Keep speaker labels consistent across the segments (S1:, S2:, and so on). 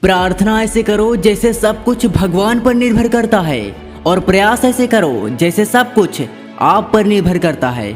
S1: प्रार्थना ऐसे करो जैसे सब कुछ भगवान पर निर्भर करता है, और प्रयास ऐसे करो जैसे सब कुछ आप पर निर्भर करता है।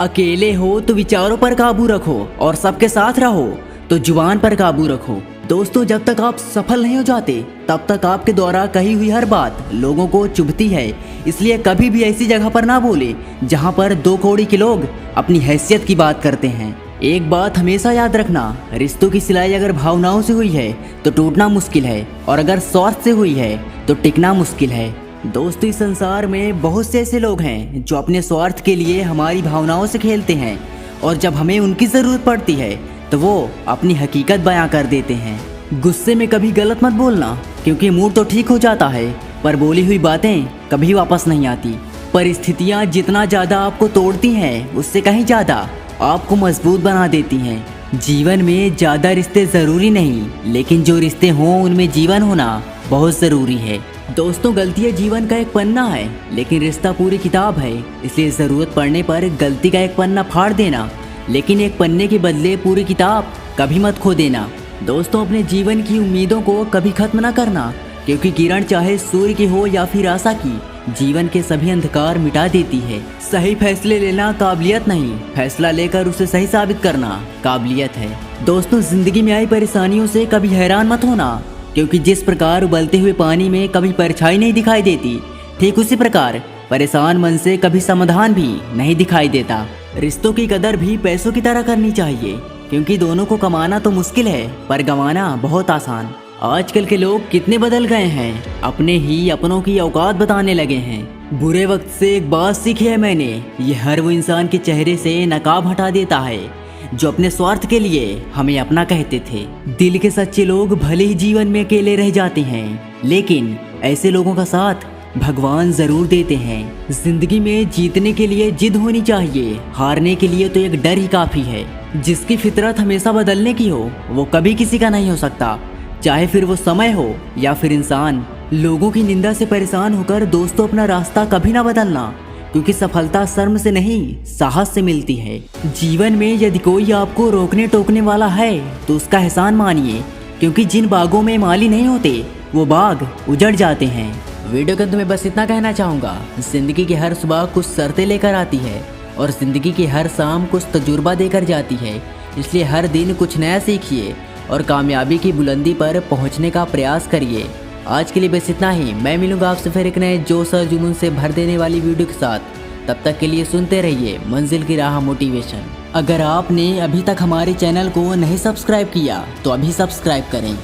S1: अकेले हो तो विचारों पर काबू रखो, और सबके साथ रहो तो जुबान पर काबू रखो। दोस्तों, जब तक आप सफल नहीं हो जाते तब तक आपके द्वारा कही हुई हर बात लोगों को चुभती है। इसलिए कभी भी ऐसी जगह पर ना बोले जहां पर दो कौड़ी के लोग अपनी हैसियत की बात करते हैं। एक बात हमेशा याद रखना, रिश्तों की सिलाई अगर भावनाओं से हुई है तो टूटना मुश्किल है, और अगर स्वार्थ से हुई है तो टिकना मुश्किल है। दोस्तों, इस संसार में बहुत से ऐसे लोग हैं जो अपने स्वार्थ के लिए हमारी भावनाओं से खेलते हैं, और जब हमें उनकी ज़रूरत पड़ती है तो वो अपनी हकीकत बयां कर देते हैं। गुस्से में कभी गलत मत बोलना, क्योंकि मूड तो ठीक हो जाता है पर बोली हुई बातें कभी वापस नहीं आती। परिस्थितियाँ जितना ज़्यादा आपको तोड़ती हैं उससे कहीं ज़्यादा आपको मजबूत बना देती हैं। जीवन में ज़्यादा रिश्ते ज़रूरी नहीं, लेकिन जो रिश्ते हों उनमें जीवन होना बहुत ज़रूरी है। दोस्तों, गलतियाँ जीवन का एक पन्ना है, लेकिन रिश्ता पूरी किताब है। इसलिए ज़रूरत पड़ने पर गलती का एक पन्ना फाड़ देना, लेकिन एक पन्ने के बदले पूरी किताब कभी मत खो देना। दोस्तों, अपने जीवन की उम्मीदों को कभी खत्म ना करना, क्योंकि किरण चाहे सूर्य की हो या फिर आशा की, जीवन के सभी अंधकार मिटा देती है। सही फैसले लेना काबिलियत नहीं, फैसला लेकर उसे सही साबित करना काबिलियत है। दोस्तों, जिंदगी में आई परेशानियों से कभी हैरान मत होना, क्योंकि जिस प्रकार उबलते हुए पानी में कभी परछाई नहीं दिखाई देती, ठीक उसी प्रकार परेशान मन से कभी समाधान भी नहीं दिखाई देता। रिश्तों की कदर भी पैसों की तरह करनी चाहिए, क्योंकि दोनों को कमाना तो मुश्किल है पर गंवाना बहुत आसान। आजकल के लोग कितने बदल गए हैं, अपने ही अपनों की औकात बताने लगे हैं। बुरे वक्त से एक बात सीखी है मैंने, ये हर वो इंसान के चेहरे से नकाब हटा देता है जो अपने स्वार्थ के लिए हमें अपना कहते थे। दिल के सच्चे लोग भले ही जीवन में अकेले रह जाते हैं, लेकिन ऐसे लोगों का साथ भगवान जरूर देते हैं। जिंदगी में जीतने के लिए जिद होनी चाहिए, हारने के लिए तो एक डर ही काफी है। जिसकी फितरत हमेशा बदलने की हो वो कभी किसी का नहीं हो सकता, चाहे फिर वो समय हो या फिर इंसान। लोगों की निंदा से परेशान होकर दोस्तों अपना रास्ता कभी ना बदलना, क्योंकि सफलता शर्म से नहीं साहस से मिलती है। जीवन में यदि कोई आपको रोकने टोकने वाला है तो उसका एहसान मानिए, क्योंकि जिन बागों में माली नहीं होते वो बाग उजड़ जाते हैं। वीडियो के अंत में बस इतना कहना चाहूँगा, जिंदगी की हर सुबह कुछ शर्तें लेकर आती है और जिंदगी की हर शाम कुछ तजुर्बा देकर जाती है। इसलिए हर दिन कुछ नया सीखिए और कामयाबी की बुलंदी पर पहुंचने का प्रयास करिए। आज के लिए बस इतना ही। मैं मिलूंगा आपसे फिर एक नए जोश और जुनून से भर देने वाली वीडियो के साथ। तब तक के लिए सुनते रहिए मंजिल की राह मोटिवेशन। अगर आपने अभी तक हमारे चैनल को नहीं सब्सक्राइब किया तो अभी सब्सक्राइब करें।